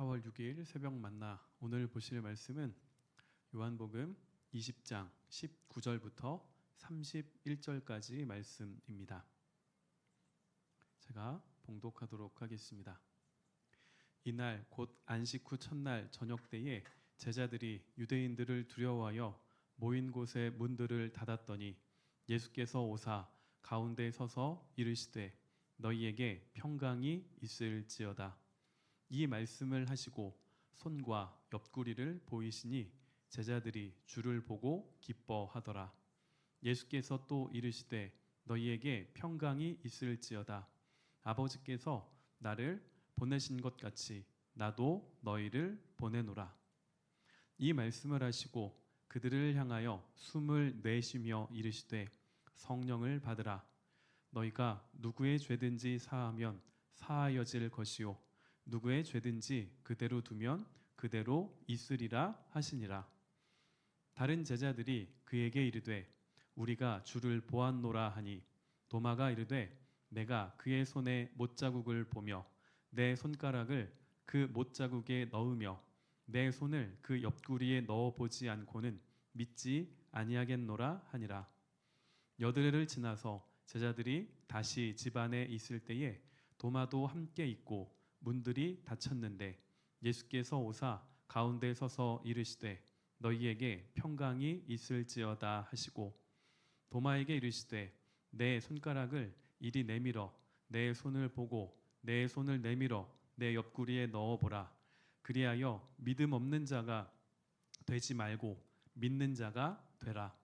4월 6일 새벽 만나 오늘 보실 말씀은 요한복음 20장 19절부터 31절까지 말씀입니다. 제가 봉독하도록 하겠습니다. 이날 곧 안식 후 첫날 저녁 때에 제자들이 유대인들을 두려워하여 모인 곳의 문들을 닫았더니 예수께서 오사 가운데 서서 이르시되 너희에게 평강이 있을지어다. 이 말씀을 하시고 손과 옆구리를 보이시니 제자들이 주를 보고 기뻐하더라. 예수께서 또 이르시되 너희에게 평강이 있을지어다. 아버지께서 나를 보내신 것 같이 나도 너희를 보내노라. 이 말씀을 하시고 그들을 향하여 숨을 내쉬며 이르시되 성령을 받으라. 너희가 누구의 죄든지 사하면 사하여질 것이요 누구의 죄든지 그대로 두면 그대로 있으리라 하시니라. 다른 제자들이 그에게 이르되 우리가 주를 보았노라 하니 도마가 이르되 내가 그의 손에 못자국을 보며 내 손가락을 그 못자국에 넣으며 내 손을 그 옆구리에 넣어보지 않고는 믿지 아니하겠노라 하니라. 여드레를 지나서 제자들이 다시 집 안에 있을 때에 도마도 함께 있고 문들이 닫혔는데 예수께서 오사 가운데 서서 이르시되 너희에게 평강이 있을지어다 하시고 도마에게 이르시되 내 손가락을 이리 내밀어 내 손을 보고 내 손을 내밀어 내 옆구리에 넣어보라. 그리하여 믿음 없는 자가 되지 말고 믿는 자가 되라.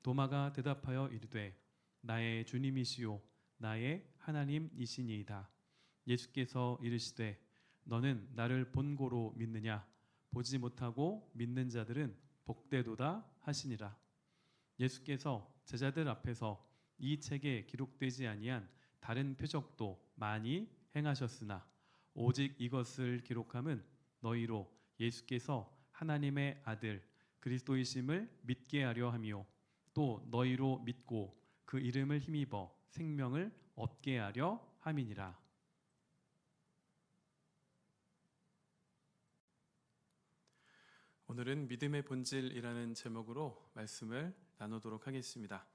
도마가 대답하여 이르되 나의 주님이시요 나의 하나님이시니이다. 예수께서 이르시되 너는 나를 본고로 믿느냐? 보지 못하고 믿는 자들은 복되도다 하시니라. 예수께서 제자들 앞에서 이 책에 기록되지 아니한 다른 표적도 많이 행하셨으나 오직 이것을 기록함은 너희로 예수께서 하나님의 아들 그리스도이심을 믿게 하려 함이요 또 너희로 믿고 그 이름을 힘입어 생명을 얻게 하려 함이니라. 오늘은 믿음의 본질이라는 제목으로 말씀을 나누도록 하겠습니다.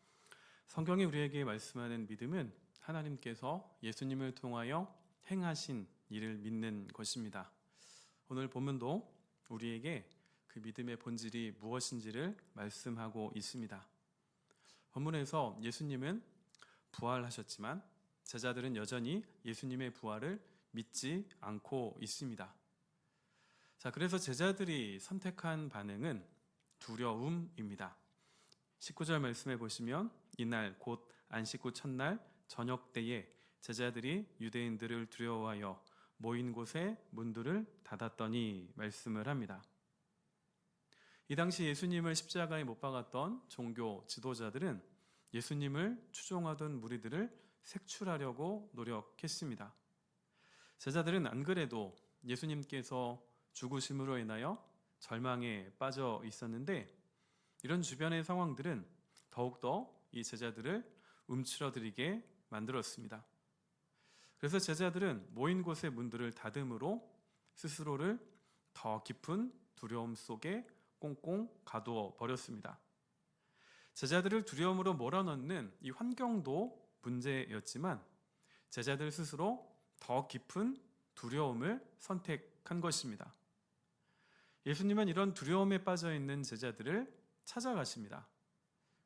성경이 우리에게 말씀하는 믿음은 하나님께서 예수님을 통하여 행하신 일을 믿는 것입니다. 오늘 본문도 우리에게 그 믿음의 본질이 무엇인지를 말씀하고 있습니다. 본문에서 예수님은 부활하셨지만 제자들은 여전히 예수님의 부활을 믿지 않고 있습니다. 자, 그래서 제자들이 선택한 반응은 두려움입니다. 19절 말씀해 보시면 이날 곧 안식 후 첫날 저녁 때에 제자들이 유대인들을 두려워하여 모인 곳에 문들을 닫았더니 말씀을 합니다. 이 당시 예수님을 십자가에 못 박았던 종교 지도자들은 예수님을 추종하던 무리들을 색출하려고 노력했습니다. 제자들은 안 그래도 예수님께서 죽으심으로 인하여 절망에 빠져 있었는데 이런 주변의 상황들은 더욱더 이 제자들을 움츠러들이게 만들었습니다. 그래서 제자들은 모인 곳의 문들을 닫음으로 스스로를 더 깊은 두려움 속에 꽁꽁 가두어 버렸습니다. 제자들을 두려움으로 몰아넣는 이 환경도 문제였지만 제자들 스스로 더 깊은 두려움을 선택한 것입니다. 예수님은 이런 두려움에 빠져 있는 제자들을 찾아가십니다.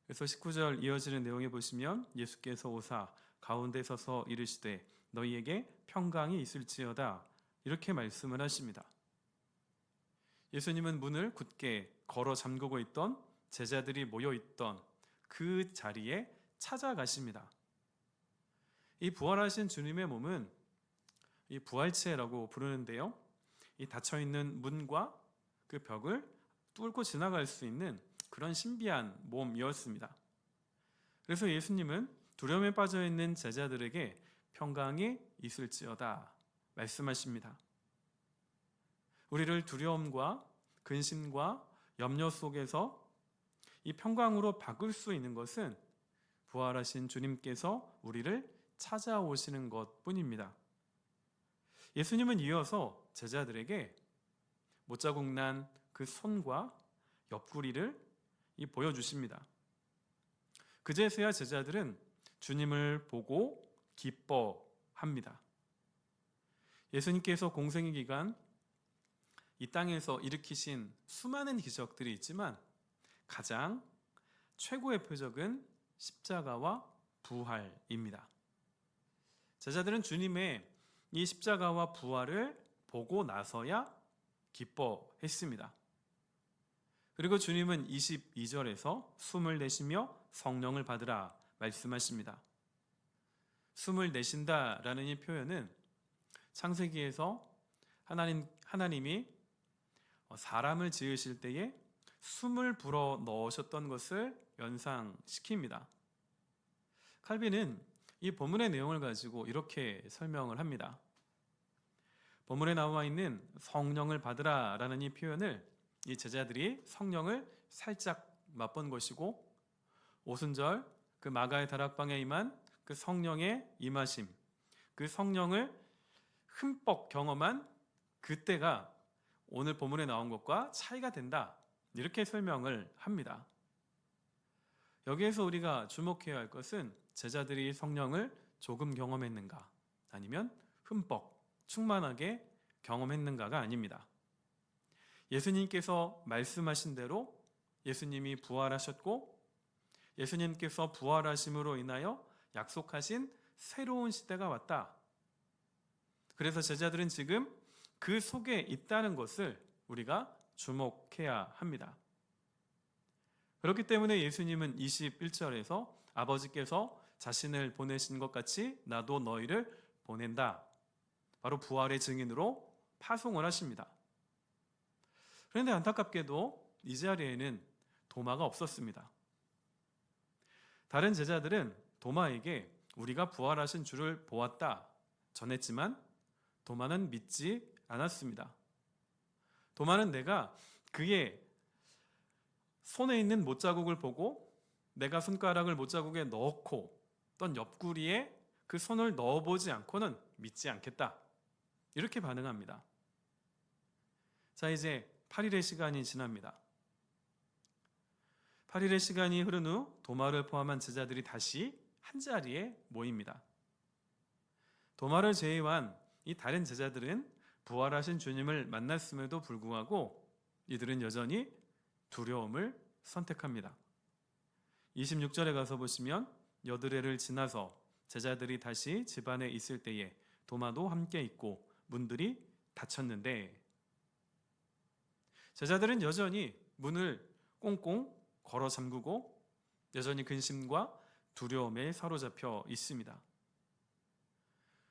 그래서 19절 이어지는 내용에 보시면 예수께서 오사 가운데 서서 이르시되 너희에게 평강이 있을지어다 이렇게 말씀을 하십니다. 예수님은 문을 굳게 걸어 잠그고 있던 제자들이 모여 있던 그 자리에 찾아가십니다. 이 부활하신 주님의 몸은 이 부활체라고 부르는데요. 이 닫혀있는 문과 그 벽을 뚫고 지나갈 수 있는 그런 신비한 몸이었습니다. 그래서 예수님은 두려움에 빠져있는 제자들에게 평강이 있을지어다 말씀하십니다. 우리를 두려움과 근심과 염려 속에서 이 평강으로 바꿀 수 있는 것은 부활하신 주님께서 우리를 찾아오시는 것뿐입니다. 예수님은 이어서 제자들에게 못자국 난 그 손과 옆구리를 보여주십니다. 그제서야 제자들은 주님을 보고 기뻐합니다. 예수님께서 공생의 기간 이 땅에서 일으키신 수많은 기적들이 있지만 가장 최고의 표적은 십자가와 부활입니다. 제자들은 주님의 이 십자가와 부활을 보고 나서야 기뻐했습니다. 그리고 주님은 22절에서 숨을 내쉬며 성령을 받으라 말씀하십니다. 숨을 내쉰다라는 이 표현은 창세기에서 하나님이 사람을 지으실 때에 숨을 불어 넣으셨던 것을 연상시킵니다. 칼빈은 이 본문의 내용을 가지고 이렇게 설명을 합니다. 본문에 나와 있는 성령을 받으라 라는 이 표현을 이 제자들이 성령을 살짝 맛본 것이고, 오순절 그 마가의 다락방에 임한 그 성령의 임하심, 그 성령을 흠뻑 경험한 그때가 오늘 본문에 나온 것과 차이가 된다, 이렇게 설명을 합니다. 여기에서 우리가 주목해야 할 것은 제자들이 성령을 조금 경험했는가 아니면 흠뻑 충만하게 경험했는가가 아닙니다. 예수님께서 말씀하신 대로 예수님이 부활하셨고, 예수님께서 부활하심으로 인하여 약속하신 새로운 시대가 왔다. 그래서 제자들은 지금 그 속에 있다는 것을 우리가 주목해야 합니다. 그렇기 때문에 예수님은 21절에서 아버지께서 자신을 보내신 것 같이 나도 너희를 보낸다, 바로 부활의 증인으로 파송을 하십니다. 그런데 안타깝게도 이 자리에는 도마가 없었습니다. 다른 제자들은 도마에게 우리가 부활하신 주를 보았다 전했지만 도마는 믿지 않았습니다. 도마는 내가 그의 손에 있는 못자국을 보고 내가 손가락을 못자국에 넣고 또 옆구리에 그 손을 넣어보지 않고는 믿지 않겠다, 이렇게 반응합니다. 자, 이제 8일의 시간이 지납니다. 8일의 시간이 흐른 후 도마를 포함한 제자들이 다시 한자리에 모입니다. 도마를 제외한 이 다른 제자들은 부활하신 주님을 만났음에도 불구하고 이들은 여전히 두려움을 선택합니다. 26절에 가서 보시면 여드레를 지나서 제자들이 다시 집 안에 있을 때에 도마도 함께 있고 문들이 닫혔는데, 제자들은 여전히 문을 꽁꽁 걸어 잠그고 여전히 근심과 두려움에 사로잡혀 있습니다.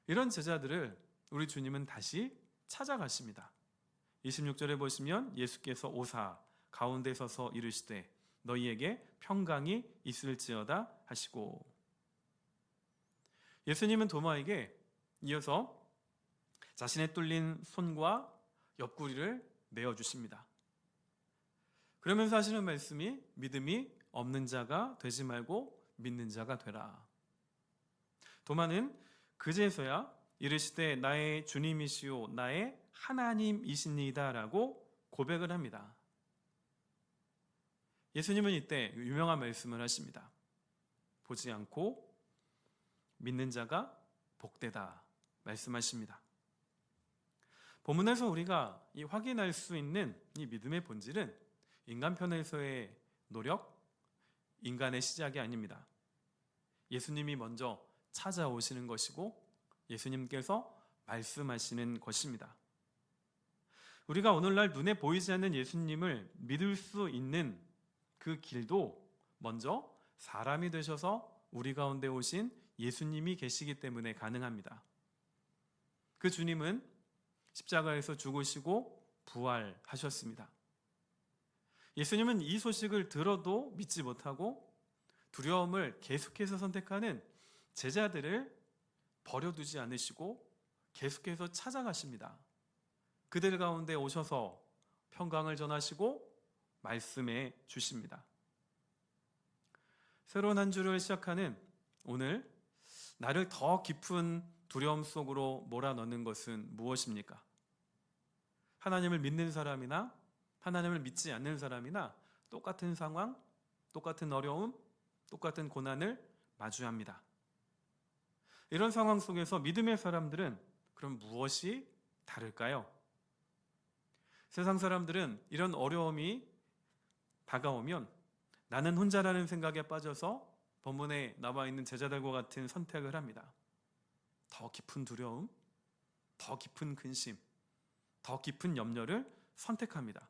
이런 제자들을 우리 주님은 다시 찾아가십니다. 26절에 보시면 예수께서 오사 가운데 서서 이르시되 너희에게 평강이 있을지어다 하시고, 예수님은 도마에게 이어서 자신의 뚫린 손과 옆구리를 내어주십니다. 그러면서 하시는 말씀이 믿음이 없는 자가 되지 말고 믿는 자가 되라. 도마는 그제서야 이르시되 나의 주님이시오 나의 하나님이시니이다 라고 고백을 합니다. 예수님은 이때 유명한 말씀을 하십니다. 보지 않고 믿는 자가 복되다 말씀하십니다. 본문에서 우리가 확인할 수 있는 이 믿음의 본질은 인간 편에서의 노력, 인간의 시작이 아닙니다. 예수님이 먼저 찾아오시는 것이고 예수님께서 말씀하시는 것입니다. 우리가 오늘날 눈에 보이지 않는 예수님을 믿을 수 있는 그 길도 먼저 사람이 되셔서 우리 가운데 오신 예수님이 계시기 때문에 가능합니다. 그 주님은 십자가에서 죽으시고 부활하셨습니다. 예수님은 이 소식을 들어도 믿지 못하고 두려움을 계속해서 선택하는 제자들을 버려두지 않으시고 계속해서 찾아가십니다. 그들 가운데 오셔서 평강을 전하시고 말씀해 주십니다. 새로운 한 주를 시작하는 오늘, 나를 더 깊은 두려움 속으로 몰아넣는 것은 무엇입니까? 하나님을 믿는 사람이나 하나님을 믿지 않는 사람이나 똑같은 상황, 똑같은 어려움, 똑같은 고난을 마주합니다. 이런 상황 속에서 믿음의 사람들은 그럼 무엇이 다를까요? 세상 사람들은 이런 어려움이 다가오면 나는 혼자라는 생각에 빠져서 본문에 나와 있는 제자들과 같은 선택을 합니다. 더 깊은 두려움, 더 깊은 근심, 더 깊은 염려를 선택합니다.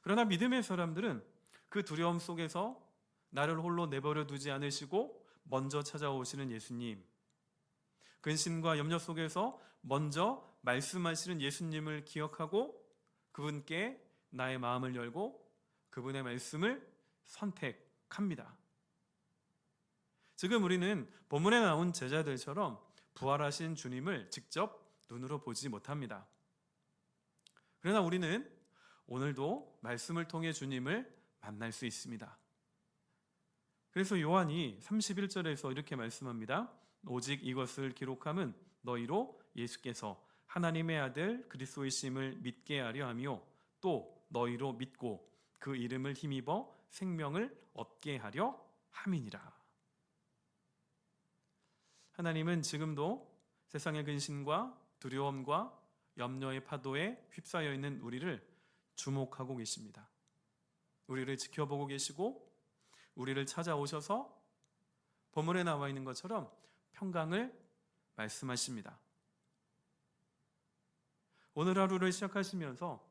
그러나 믿음의 사람들은 그 두려움 속에서 나를 홀로 내버려 두지 않으시고 먼저 찾아오시는 예수님, 근심과 염려 속에서 먼저 말씀하시는 예수님을 기억하고 그분께 나의 마음을 열고 그분의 말씀을 선택합니다. 지금 우리는 본문에 나온 제자들처럼 부활하신 주님을 직접 눈으로 보지 못합니다. 그러나 우리는 오늘도 말씀을 통해 주님을 만날 수 있습니다. 그래서 요한이 31절에서 이렇게 말씀합니다. 오직 이것을 기록함은 너희로 예수께서 하나님의 아들 그리스도이심을 믿게 하려 하며 또 너희로 믿고 그 이름을 힘입어 생명을 얻게 하려 함이니라. 하나님은 지금도 세상의 근심과 두려움과 염려의 파도에 휩싸여 있는 우리를 주목하고 계십니다. 우리를 지켜보고 계시고 우리를 찾아오셔서 본문에 나와 있는 것처럼 평강을 말씀하십니다. 오늘 하루를 시작하시면서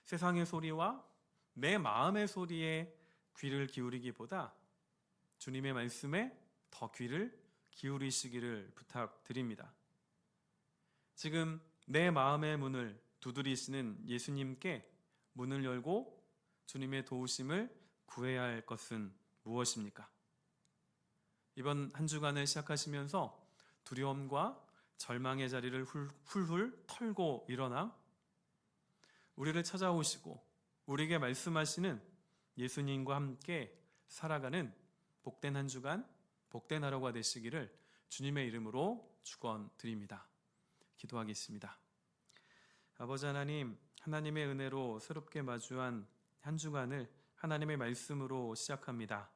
세상의 소리와 내 마음의 소리에 귀를 기울이기보다 주님의 말씀에 더 귀를 기울이시기를 부탁드립니다. 지금 내 마음의 문을 두드리시는 예수님께 문을 열고 주님의 도우심을 구해야 할 것은 무엇입니까? 이번 한 주간을 시작하시면서 두려움과 절망의 자리를 훌훌 털고 일어나 우리를 찾아오시고 우리에게 말씀하시는 예수님과 함께 살아가는 복된 한 주간, 복된 하루가 되시기를 주님의 이름으로 축원드립니다. 기도하겠습니다. 아버지 하나님, 하나님의 은혜로 새롭게 마주한 한 주간을 하나님의 말씀으로 시작합니다.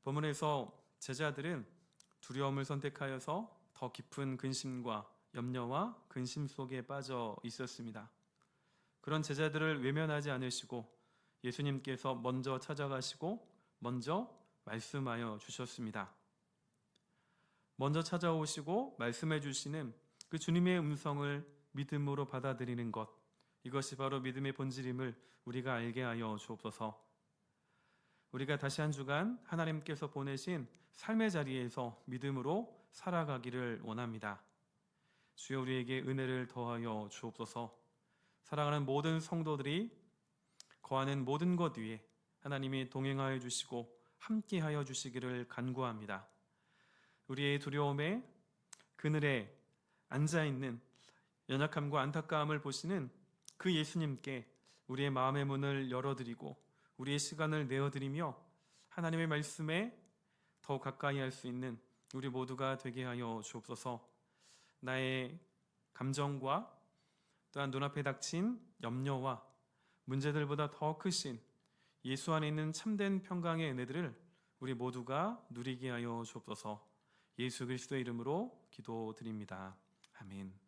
본문에서 제자들은 두려움을 선택하여서 더 깊은 근심과 염려와 근심 속에 빠져 있었습니다. 그런 제자들을 외면하지 않으시고 예수님께서 먼저 찾아가시고 먼저 말씀하여 주셨습니다. 먼저 찾아오시고 말씀해 주시는 그 주님의 음성을 믿음으로 받아들이는 것, 이것이 바로 믿음의 본질임을 우리가 알게 하여 주옵소서. 우리가 다시 한 주간 하나님께서 보내신 삶의 자리에서 믿음으로 살아가기를 원합니다. 주여 우리에게 은혜를 더하여 주옵소서. 사랑하는 모든 성도들이 거하는 모든 것 위에 하나님이 동행하여 주시고 함께하여 주시기를 간구합니다. 우리의 두려움에 그늘에 앉아있는 연약함과 안타까움을 보시는 그 예수님께 우리의 마음의 문을 열어드리고 우리의 시간을 내어드리며 하나님의 말씀에 더 가까이 할 수 있는 우리 모두가 되게 하여 주옵소서. 나의 감정과 또한 눈앞에 닥친 염려와 문제들보다 더 크신 예수 안에 있는 참된 평강의 은혜들을 우리 모두가 누리게 하여 주옵소서. 예수 그리스도의 이름으로 기도드립니다. 아멘.